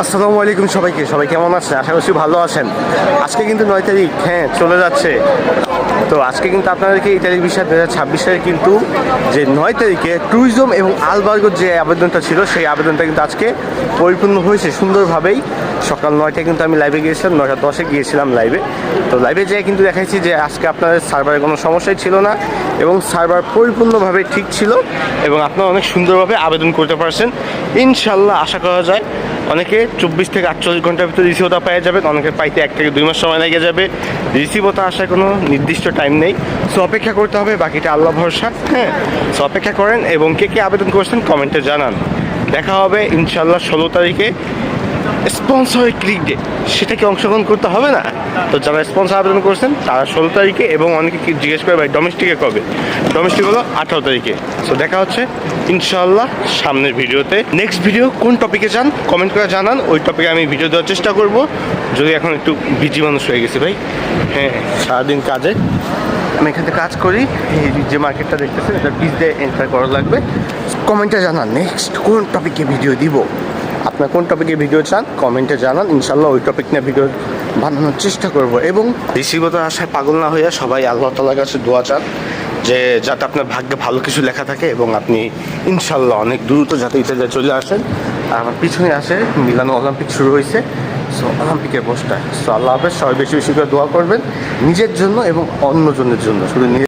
আসসালামু আলাইকুম সবাইকে। সবাই কেমন আছেন? আশা করছি ভালো আছেন। আজকে কিন্তু 9 তারিখ, হ্যাঁ চলে যাচ্ছে। তো আজকে কিন্তু আপনাদেরকে ইতালির ভিসা 2026 সালে কিন্তু যে 9 তারিখে ট্যুরিজম এবং আলবার্গোর যে আবেদনটা ছিল সেই আবেদনটা কিন্তু আজকে পরিপূর্ণ হয়েছে সুন্দরভাবেই। সকাল 9টায় কিন্তু আমি লাইভে গিয়েছিলাম, 9টা 10-এ গিয়েছিলাম লাইভে। তো লাইভে যেয়ে কিন্তু দেখাইছি যে আজকে আপনাদের সার্ভারের কোনো সমস্যাই ছিল না এবং সার্ভার পরিপূর্ণভাবে ঠিক ছিল এবং আপনারা অনেক সুন্দরভাবে আবেদন করতে পারছেন। ইনশাল্লাহ আশা করা যায় অনেকে 24 থেকে 48 ঘন্টার ভিতরে রিসিভটা পেয়ে যাবেন, অনেকের পাইতে 1 থেকে 2 মাস সময় লেগে যাবে। রিসিভটা আসার কোনো নির্দিষ্ট টাইম নেই, সো অপেক্ষা করতে হবে, বাকিটা আল্লাহ ভরসা। হ্যাঁ, সো অপেক্ষা করেন এবং কে কে আবেদন করছেন কমেন্টে জানান। দেখা হবে ইনশাল্লাহ 16 তারিখে স্পন্সরে ক্লিক ডে, সেটাকে অংশগ্রহণ করতে হবে না? তো যারা স্পন্সর আবেদন করছেন তারা 16 তারিখে, এবং অনেকে কি জিজ্ঞেস করে ভাই ডোমেস্টিকে কবে? ডোমেস্টিক হলো 18 তারিখে। সো দেখা হচ্ছে ইনশাল্লাহ সামনের ভিডিওতে। নেক্সট ভিডিও কোন টপিকে চান কমেন্ট করে জানান, ওই টপিকে আমি ভিডিও দেওয়ার চেষ্টা করব। যদি এখন একটু বিজি মানুষ হয়ে গেছি ভাই, হ্যাঁ সারাদিন কাজে, আমি এখান থেকে কাজ করি। এই যে মার্কেটটা দেখতেছেন এটা পিস দিয়ে এন্টার করা লাগবে। কমেন্টে জানান নেক্সট কোন টপিকে ভিডিও দিব, আপনার কোন টপিকে ভিডিও চান কমেন্টে জানান। ইনশাল্লাহ ওই টপিক নিয়ে ভিডিও বানানোর চেষ্টা করব। এবং রিসিভত আশায় পাগল না হইয়া সবাই আল্লাহ তাআলার কাছে দোয়া চান যে যাতে আপনার ভাগ্যে ভালো কিছু লেখা থাকে এবং আপনি ইনশাল্লাহ অনেক দ্রুত যাতে ইতালিতে চলে আসেন। আর আমার পিছনে আসে মিলানো অলিম্পিক শুরু হয়েছে, সো অলিম্পিকের পোস্টার। সো আল্লাহ হাফেজ, সবাই বেশি বেশি করে দোয়া করবেন নিজের জন্য এবং অন্যজনের জন্য, শুধু নিজের